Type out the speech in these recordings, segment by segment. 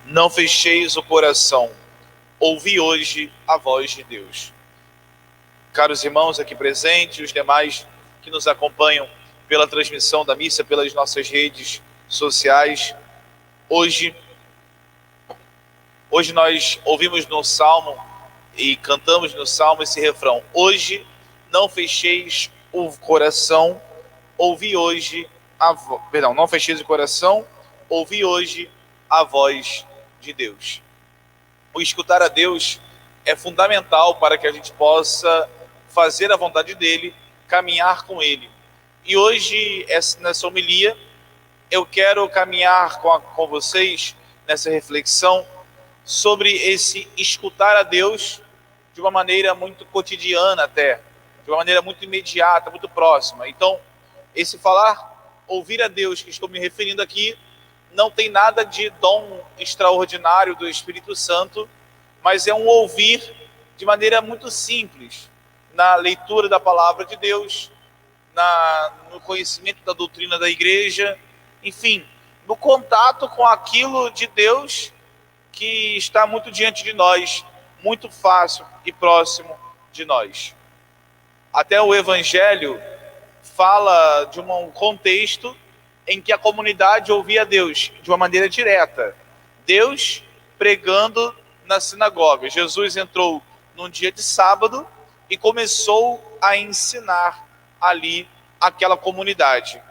Não fecheis o coração, ouvi hoje a voz de Deus. Caros irmãos aqui presentes, os demais que nos acompanham pela transmissão da missa, pelas nossas redes sociais, hoje nós ouvimos no Salmo e cantamos no Salmo esse refrão: hoje não fecheis o coração, ouvi hoje não fecheis o coração, ouvi hoje a voz de Deus. O escutar a Deus é fundamental para que a gente possa fazer a vontade dele, caminhar com ele. E hoje, nessa homilia, eu quero caminhar com vocês nessa reflexão sobre esse escutar a Deus de uma maneira muito cotidiana até, de uma maneira muito imediata, muito próxima. Então, esse falar, ouvir a Deus que estou me referindo aqui, não tem nada de dom extraordinário do Espírito Santo, mas é um ouvir de maneira muito simples, na leitura da palavra de Deus, no conhecimento da doutrina da igreja, enfim, no contato com aquilo de Deus que está muito diante de nós, muito fácil e próximo de nós. Até o Evangelho fala de um contexto em que a comunidade ouvia Deus de uma maneira direta. Deus pregando na sinagoga. Jesus entrou num dia de sábado e começou a ensinar ali aquela comunidade.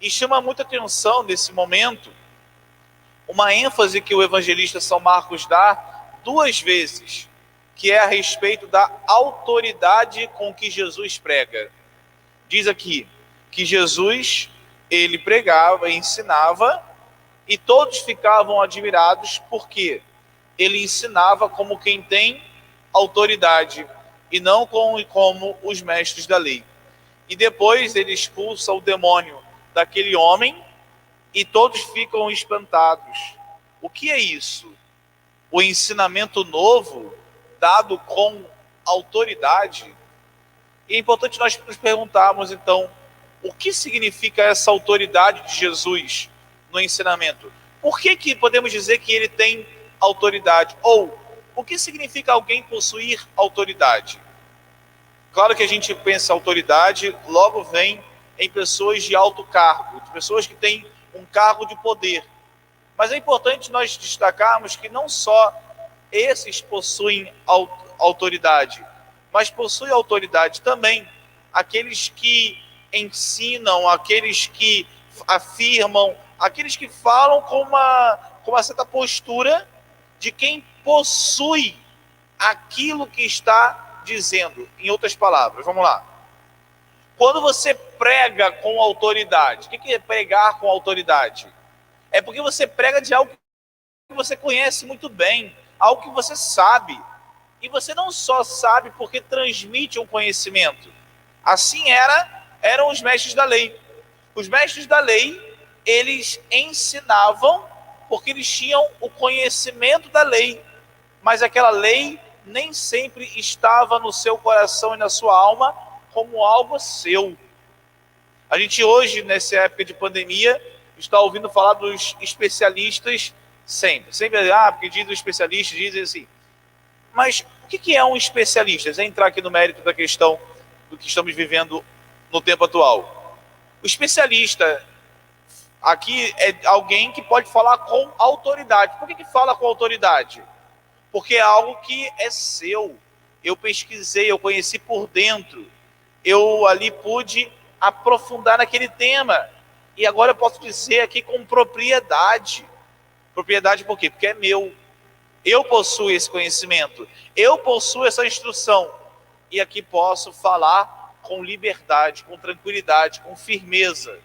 E chama muita atenção nesse momento uma ênfase que o evangelista São Marcos dá 2 vezes, que é a respeito da autoridade com que Jesus prega. Diz aqui que Jesus, ele pregava, ensinava, e todos ficavam admirados porque ele ensinava como quem tem autoridade e não como os mestres da lei. E depois ele expulsa o demônio daquele homem e todos ficam espantados. O que é isso? O ensinamento novo dado com autoridade? E é importante nós nos perguntarmos, então, o que significa essa autoridade de Jesus no ensinamento? Por que podemos dizer que ele tem autoridade? Ou, o que significa alguém possuir autoridade? Claro que a gente pensa autoridade, logo vem em pessoas de alto cargo, de pessoas que têm um cargo de poder. Mas é importante nós destacarmos que não só esses possuem autoridade, mas possuem autoridade também aqueles que ensinam, aqueles que afirmam, aqueles que falam com uma certa postura de quem possui aquilo que está dizendo. Em outras palavras, vamos lá. Quando você prega com autoridade, o que é pregar com autoridade? É porque você prega de algo que você conhece muito bem, algo que você sabe. E você não só sabe porque transmite um conhecimento. Assim eram os mestres da lei. Os mestres da lei, eles ensinavam porque eles tinham o conhecimento da lei. Mas aquela lei nem sempre estava no seu coração e na sua alma como algo seu. A gente hoje, nessa época de pandemia, está ouvindo falar dos especialistas sempre, porque diz os especialistas, dizem assim. Mas o que é um especialista? Vamos entrar aqui no mérito da questão do que estamos vivendo no tempo atual. O especialista aqui é alguém que pode falar com autoridade. Por que fala com autoridade? Porque é algo que é seu. Eu pesquisei, eu conheci por dentro. Eu ali pude aprofundar naquele tema. E agora eu posso dizer aqui com propriedade. Propriedade por quê? Porque é meu. Eu possuo esse conhecimento. Eu possuo essa instrução. E aqui posso falar com liberdade, com tranquilidade, com firmeza.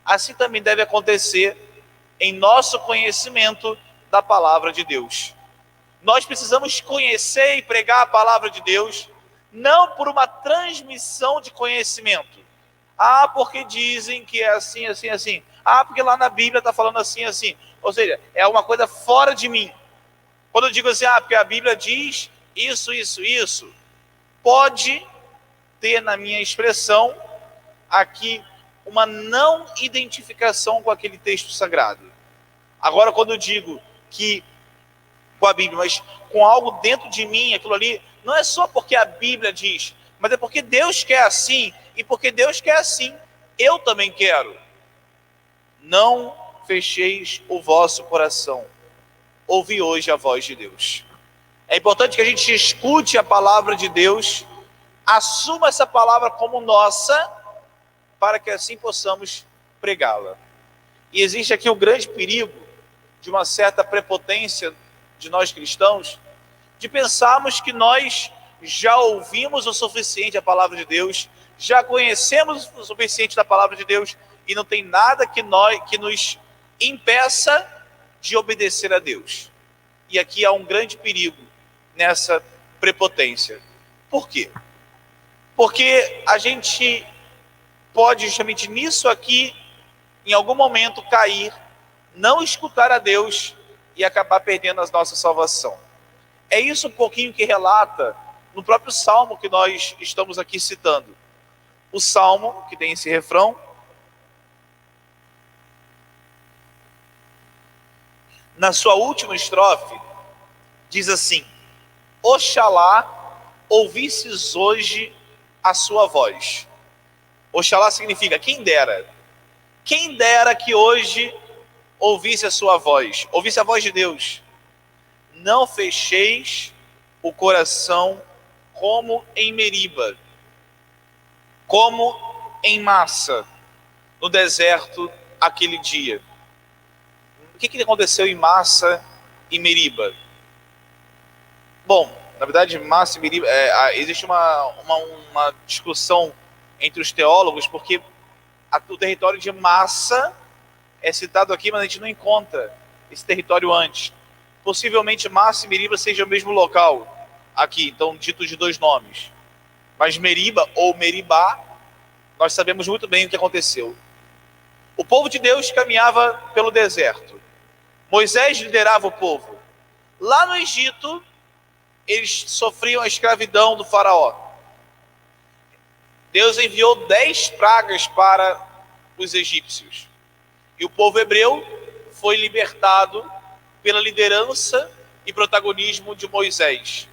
Assim também deve acontecer em nosso conhecimento da palavra de Deus. Nós precisamos conhecer e pregar a palavra de Deus, não por uma transmissão de conhecimento. Porque dizem que é assim, assim, assim. Porque lá na Bíblia está falando assim, assim. Ou seja, é uma coisa fora de mim. Quando eu digo assim, porque a Bíblia diz isso, isso, isso, pode ter na minha expressão aqui uma não identificação com aquele texto sagrado. Agora, quando eu digo que com a Bíblia, mas com algo dentro de mim, aquilo ali, não é só porque a Bíblia diz, mas é porque Deus quer assim, e porque Deus quer assim, eu também quero. Não fecheis o vosso coração. Ouvi hoje a voz de Deus. É importante que a gente escute a palavra de Deus, assuma essa palavra como nossa, para que assim possamos pregá-la. E existe aqui o grande perigo de uma certa prepotência de nós cristãos, de pensarmos que nós já ouvimos o suficiente a palavra de Deus, já conhecemos o suficiente da palavra de Deus, e não tem nada que nos impeça de obedecer a Deus. E aqui há um grande perigo nessa prepotência. Por quê? Porque a gente pode justamente nisso aqui, em algum momento, cair, não escutar a Deus e acabar perdendo a nossa salvação. É isso um pouquinho que relata no próprio Salmo que nós estamos aqui citando. O Salmo, que tem esse refrão, na sua última estrofe, diz assim: Oxalá ouvisses hoje a sua voz. Oxalá significa quem dera. Quem dera que hoje ouvisse a sua voz, ouvisse a voz de Deus. Não fecheis o coração como em Meriba, como em Massa, no deserto aquele dia. O que aconteceu em Massa e Meriba? Bom, na verdade, Massa e Meriba, existe uma discussão entre os teólogos, porque o território de Massa é citado aqui, mas a gente não encontra esse território antes. Possivelmente Massa e Meriba sejam o mesmo local aqui, então dito de dois nomes. Mas Meriba ou Meribá, nós sabemos muito bem o que aconteceu. O povo de Deus caminhava pelo deserto. Moisés liderava o povo. Lá no Egito, eles sofriam a escravidão do faraó. Deus enviou 10 pragas para os egípcios. E o povo hebreu foi libertado pela liderança e protagonismo de Moisés.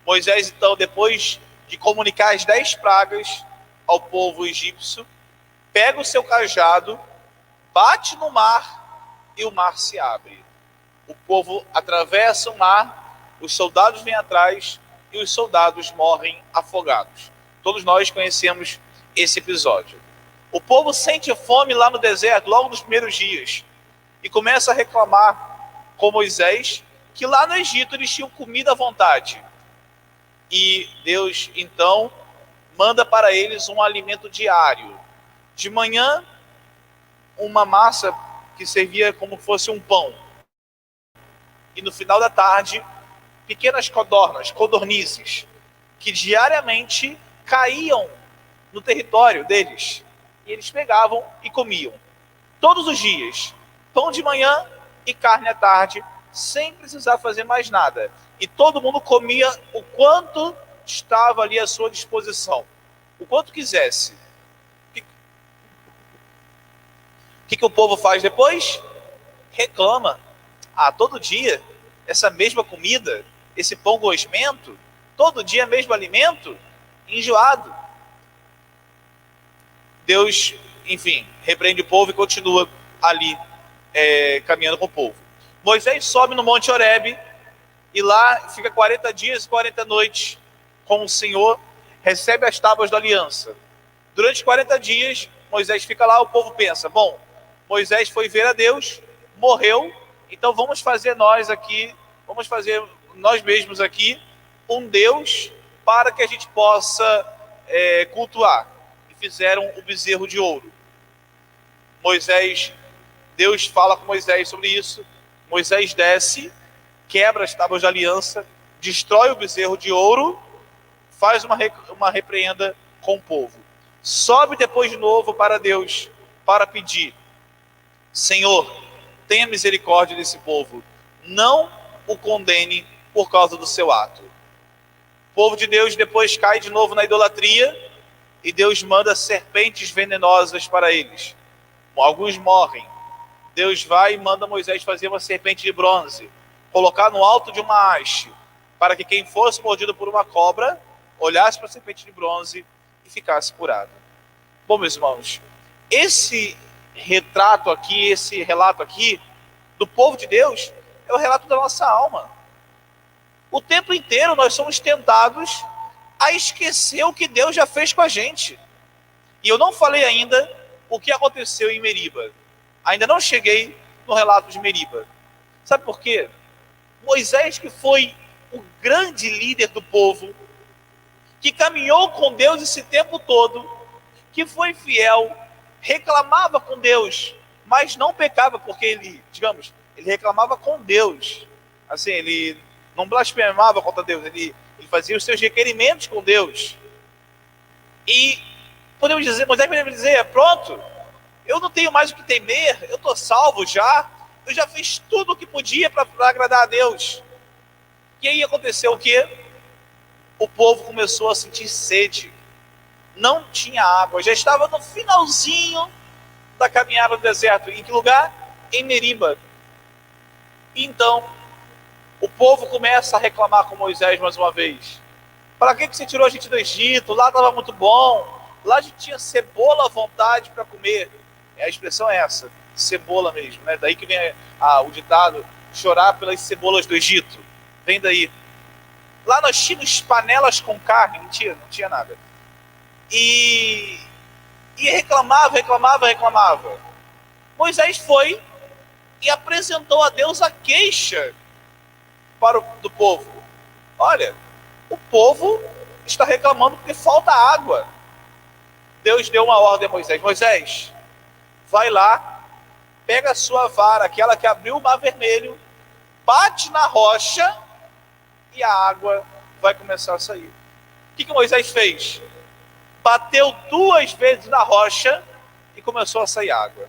Moisés, então, depois de comunicar as 10 pragas ao povo egípcio, pega o seu cajado, bate no mar e o mar se abre. O povo atravessa o mar, os soldados vêm atrás e os soldados morrem afogados. Todos nós conhecemos esse episódio. O povo sente fome lá no deserto, logo nos primeiros dias, e começa a reclamar com Moisés que lá no Egito eles tinham comida à vontade. E Deus, então, manda para eles um alimento diário. De manhã, uma massa que servia como fosse um pão. E no final da tarde, pequenas codornizes, que diariamente caíam no território deles. E eles pegavam e comiam. Todos os dias, pão de manhã e carne à tarde, sem precisar fazer mais nada. E todo mundo comia o quanto estava ali à sua disposição. O quanto quisesse. O que o povo faz depois? Reclama. Todo dia, essa mesma comida, esse pão gosmento, todo dia mesmo alimento, enjoado. Deus, enfim, repreende o povo e continua ali caminhando com o povo. Moisés sobe no Monte Horebe e lá fica 40 dias e 40 noites com o Senhor, recebe as tábuas da aliança. Durante 40 dias, Moisés fica lá, o povo pensa, bom, Moisés foi ver a Deus, morreu, então vamos fazer nós mesmos aqui, um Deus para que a gente possa cultuar. E fizeram o bezerro de ouro. Deus fala com Moisés sobre isso. Moisés desce, quebra as tábuas de aliança, destrói o bezerro de ouro, faz uma repreenda com o povo. Sobe depois de novo para Deus, para pedir, Senhor, tenha misericórdia desse povo, não o condene por causa do seu ato. O povo de Deus depois cai de novo na idolatria e Deus manda serpentes venenosas para eles. Alguns morrem. Deus vai e manda Moisés fazer uma serpente de bronze, colocar no alto de uma haste, para que quem fosse mordido por uma cobra olhasse para a serpente de bronze e ficasse curado. Bom, meus irmãos, esse retrato aqui, esse relato aqui do povo de Deus é o relato da nossa alma. O tempo inteiro nós somos tentados a esquecer o que Deus já fez com a gente. E eu não falei ainda o que aconteceu em Meriba. Ainda não cheguei no relato de Meriba. Sabe por quê? Moisés, que foi o grande líder do povo, que caminhou com Deus esse tempo todo, que foi fiel, reclamava com Deus, mas não pecava, porque ele reclamava com Deus. Assim, ele não blasfemava contra Deus, ele fazia os seus requerimentos com Deus. E podemos dizer, Moisés poderia dizer, pronto, eu não tenho mais o que temer, eu estou salvo já, eu já fiz tudo o que podia para agradar a Deus. E aí aconteceu o quê? O povo começou a sentir sede, não tinha água, já estava no finalzinho da caminhada no deserto. Em que lugar? Em Meriba. Então, o povo começa a reclamar com Moisés mais uma vez. Para que você tirou a gente do Egito? Lá estava muito bom, lá a gente tinha cebola à vontade para comer. A expressão é essa, cebola mesmo, né? Daí que vem o ditado, chorar pelas cebolas do Egito. Vem daí. Lá nós tínhamos panelas com carne, mentira, não tinha nada. E reclamava. Moisés foi e apresentou a Deus a queixa do povo. Olha, o povo está reclamando porque falta água. Deus deu uma ordem a Moisés. Moisés, vai lá, pega a sua vara, aquela que abriu o mar vermelho, bate na rocha e a água vai começar a sair. O que Moisés fez? Bateu 2 vezes na rocha e começou a sair água.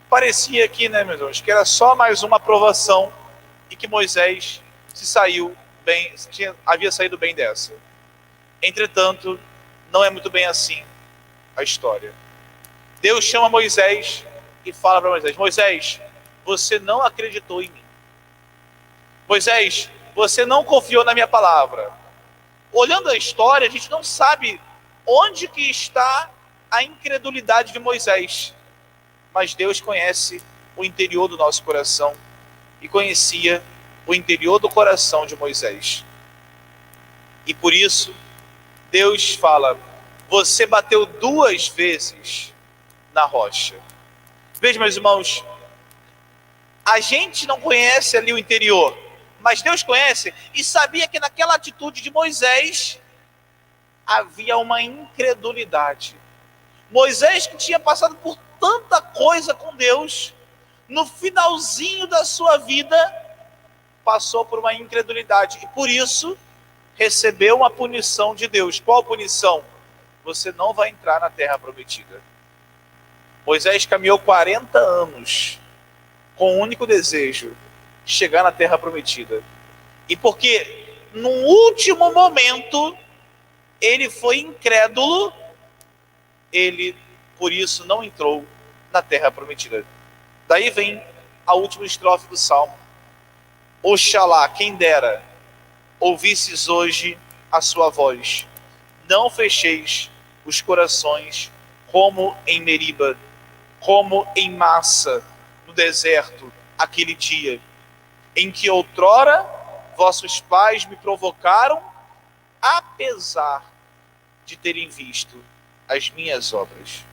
Parecia aqui, né, meus irmãos, que era só mais uma provação e que Moisés havia saído bem dessa. Entretanto, não é muito bem assim a história. Deus chama Moisés e fala para Moisés: Moisés, você não acreditou em mim. Moisés, você não confiou na minha palavra. Olhando a história, a gente não sabe onde que está a incredulidade de Moisés. Mas Deus conhece o interior do nosso coração e conhecia o interior do coração de Moisés. E por isso, Deus fala: você bateu 2 vezes na rocha. Veja, meus irmãos, a gente não conhece ali o interior, mas Deus conhece e sabia que naquela atitude de Moisés havia uma incredulidade. Moisés, que tinha passado por tanta coisa com Deus, no finalzinho da sua vida, passou por uma incredulidade e por isso recebeu uma punição de Deus. Qual punição? Você não vai entrar na terra prometida. Moisés caminhou 40 anos com o único desejo de chegar na terra prometida. E porque no último momento ele foi incrédulo, ele por isso não entrou na terra prometida. Daí vem a última estrofe do Salmo: Oxalá, quem dera, ouvisses hoje a sua voz, não fecheis os corações como em Meriba, como em Massa, no deserto, aquele dia em que outrora vossos pais me provocaram, apesar de terem visto as minhas obras.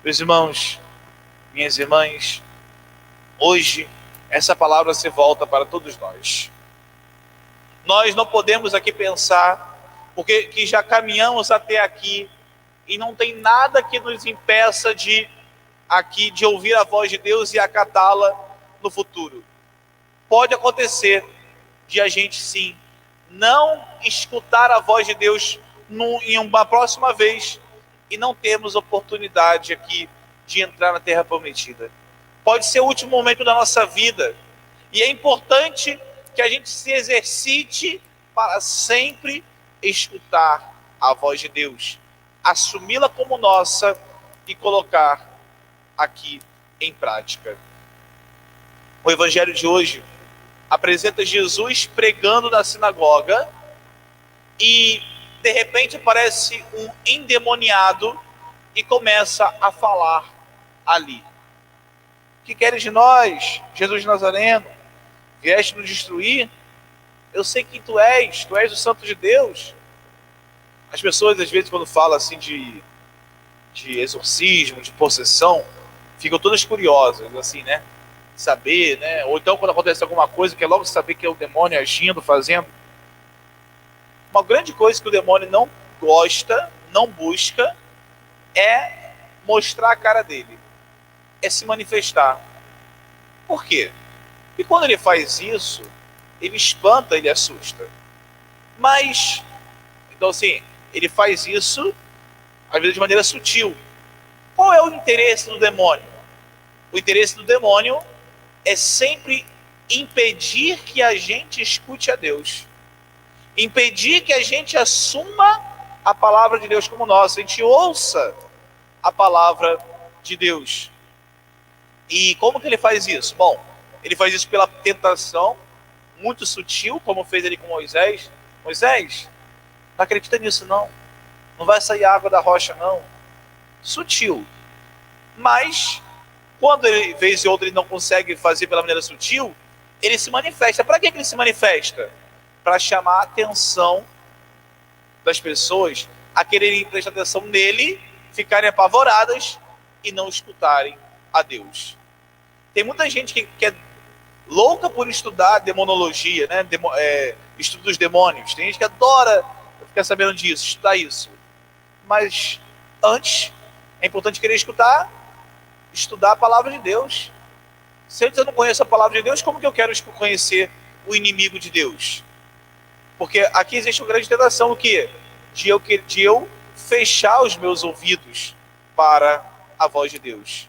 Meus irmãos, minhas irmãs, hoje essa palavra se volta para todos nós. Nós não podemos aqui pensar, porque que já caminhamos até aqui e não tem nada que nos impeça de ouvir a voz de Deus e acatá-la no futuro. Pode acontecer de a gente sim não escutar a voz de Deus em uma próxima vez e não termos oportunidade aqui de entrar na terra prometida. Pode ser o último momento da nossa vida e é importante que a gente se exercite para sempre escutar a voz de Deus, assumi-la como nossa e colocar aqui em prática. O evangelho de hoje apresenta Jesus pregando na sinagoga e de repente aparece um endemoniado e começa a falar ali. O que queres de nós, Jesus de Nazareno? Vieste nos destruir? Eu sei quem tu és o Santo de Deus. As pessoas, às vezes, quando falam assim de exorcismo, de possessão, ficam todas curiosas, assim, né? Saber, né? Ou então, quando acontece alguma coisa, quer logo saber que é o demônio agindo, fazendo. Uma grande coisa que o demônio não gosta, não busca, é mostrar a cara dele, é se manifestar. Por quê? E quando ele faz isso, ele espanta, ele assusta. Mas, então assim, ele faz isso, às vezes de maneira sutil. Qual é o interesse do demônio? O interesse do demônio é sempre impedir que a gente escute a Deus. Impedir que a gente assuma a palavra de Deus como nossa, a gente ouça a palavra de Deus. E como que ele faz isso? Bom, ele faz isso pela tentação, muito sutil, como fez ele com Moisés. Moisés, não acredita nisso não. Não vai sair água da rocha não. Sutil. Mas, quando ele, vez e outra, ele não consegue fazer pela maneira sutil, ele se manifesta. Para que ele se manifesta? Para chamar a atenção das pessoas a quererem prestar atenção nele, ficarem apavoradas e não escutarem a Deus. Tem muita gente que é louca por estudar demonologia, né? Estudo dos demônios. Tem gente que adora ficar sabendo disso, estudar isso. Mas antes, é importante querer estudar a palavra de Deus. Se eu não conheço a palavra de Deus, como que eu quero conhecer o inimigo de Deus? Porque aqui existe uma grande tentação, o quê? De eu fechar os meus ouvidos para a voz de Deus.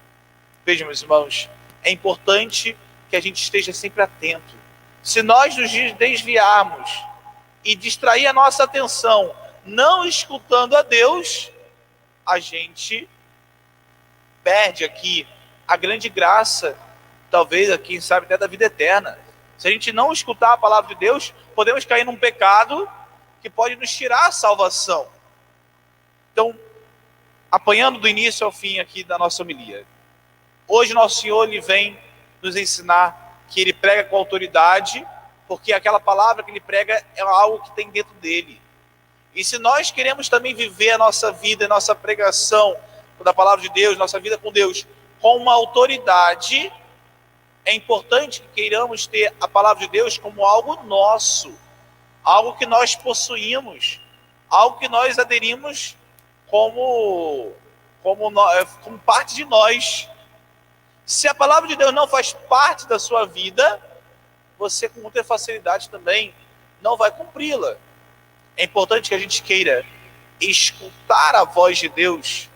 Vejam, meus irmãos, é importante que a gente esteja sempre atento. Se nós nos desviarmos e distrair a nossa atenção, não escutando a Deus, a gente perde aqui a grande graça, talvez, quem sabe, até da vida eterna. Se a gente não escutar a palavra de Deus, podemos cair num pecado que pode nos tirar a salvação. Então, apanhando do início ao fim aqui da nossa homilia, hoje nosso Senhor ele vem nos ensinar que ele prega com autoridade, porque aquela palavra que ele prega é algo que tem dentro dele. E se nós queremos também viver a nossa vida, a nossa pregação da palavra de Deus, nossa vida com Deus, com uma autoridade, é importante que queiramos ter a palavra de Deus como algo nosso, algo que nós possuímos, algo que nós aderimos como parte de nós. Se a palavra de Deus não faz parte da sua vida, você com muita facilidade também não vai cumpri-la. É importante que a gente queira escutar a voz de Deus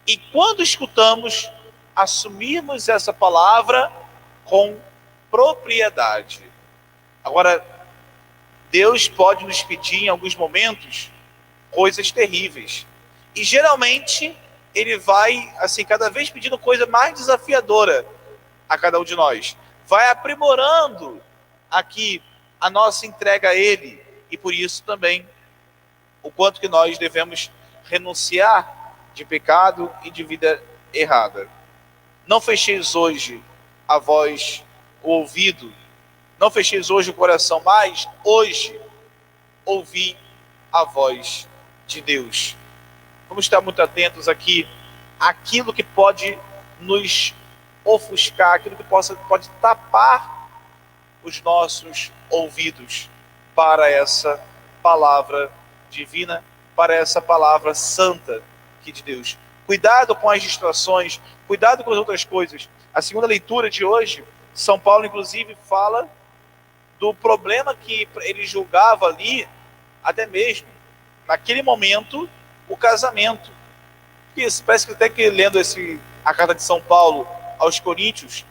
e quando escutamos, assumirmos essa palavra com propriedade. Agora, Deus pode nos pedir em alguns momentos coisas terríveis. E geralmente ele vai, assim, cada vez pedindo coisa mais desafiadora a cada um de nós. Vai aprimorando aqui a nossa entrega a ele. E por isso também o quanto que nós devemos renunciar de pecado e de vida errada. Não fecheis hoje a voz, o ouvido, não fecheis hoje o coração, mas hoje ouvi a voz de Deus. Vamos estar muito atentos aqui àquilo que pode nos ofuscar, aquilo que pode tapar os nossos ouvidos para essa palavra divina, para essa palavra santa aqui de Deus. Cuidado com as distrações, cuidado com as outras coisas. A segunda leitura de hoje, São Paulo, inclusive, fala do problema que ele julgava ali, até mesmo, naquele momento, o casamento. Isso, parece que até que lendo a carta de São Paulo aos Coríntios,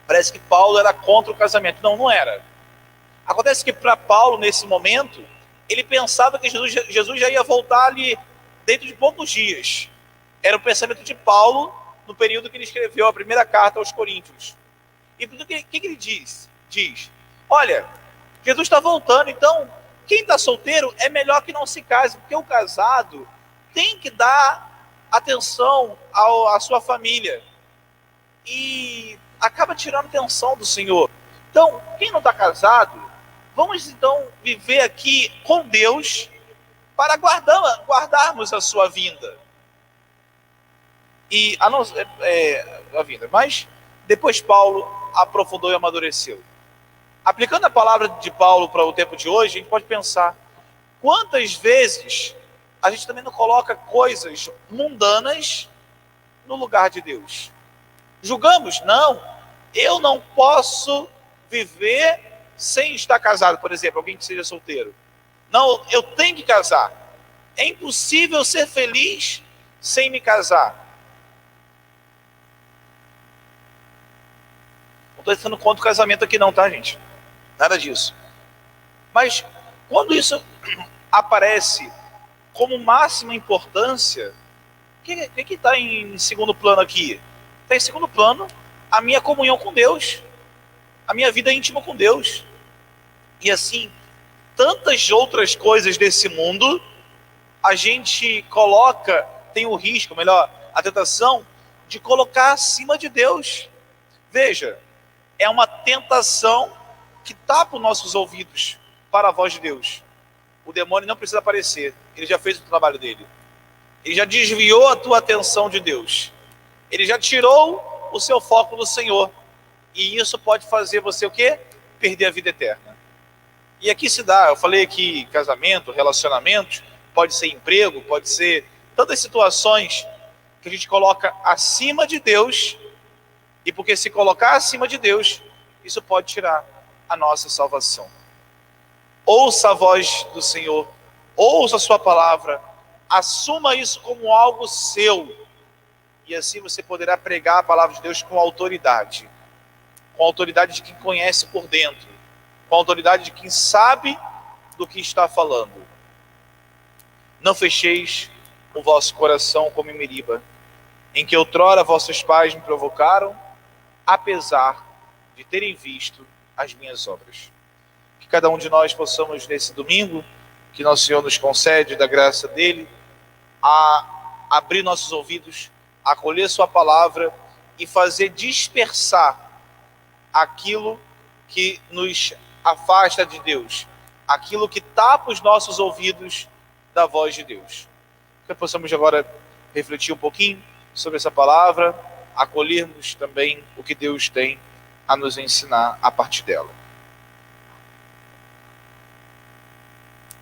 parece que Paulo era contra o casamento. Não, não era. Acontece que para Paulo, nesse momento, ele pensava que Jesus já ia voltar ali dentro de poucos dias. Era o pensamento de Paulo no período que ele escreveu a primeira carta aos Coríntios. E o que ele diz? Diz, olha, Jesus está voltando, então quem está solteiro é melhor que não se case, porque o casado tem que dar atenção à sua família. E acaba tirando atenção do Senhor. Então, quem não está casado, vamos então viver aqui com Deus para guardarmos a sua vinda. E a vinda. Mas depois Paulo aprofundou e amadureceu. Aplicando a palavra de Paulo para o tempo de hoje, a gente pode pensar quantas vezes a gente também não coloca coisas mundanas no lugar de Deus. Julgamos? Não. Eu não posso viver sem estar casado, por exemplo, alguém que seja solteiro. Não, eu tenho que casar. É impossível ser feliz sem me casar. Não estou dizendo contra o casamento aqui não, tá, gente? Nada disso. Mas quando isso aparece como máxima importância, o que está em segundo plano aqui? Está em segundo plano a minha comunhão com Deus, a minha vida íntima com Deus. E assim, tantas outras coisas desse mundo, a gente coloca, tem o risco, melhor, a tentação de colocar acima de Deus. Veja, é uma tentação que tapa os nossos ouvidos para a voz de Deus. O demônio não precisa aparecer, ele já fez o trabalho dele. Ele já desviou a tua atenção de Deus. Ele já tirou o seu foco do Senhor. E isso pode fazer você o quê? Perder a vida eterna. E aqui se dá, eu falei aqui casamento, relacionamento, pode ser emprego, pode ser tantas situações que a gente coloca acima de Deus, e porque se colocar acima de Deus, isso pode tirar a nossa salvação. Ouça a voz do Senhor, ouça a sua palavra, assuma isso como algo seu, e assim você poderá pregar a palavra de Deus com autoridade de quem conhece por dentro, com a autoridade de quem sabe do que está falando. Não fecheis o vosso coração como em Meriba, em que outrora vossos pais me provocaram, apesar de terem visto as minhas obras. Que cada um de nós possamos, nesse domingo, que nosso Senhor nos concede, da graça dele, a abrir nossos ouvidos, a acolher sua palavra e fazer dispersar aquilo que nos afasta de Deus, aquilo que tapa os nossos ouvidos da voz de Deus. Que possamos agora refletir um pouquinho sobre essa palavra, acolhermos também o que Deus tem a nos ensinar a partir dela.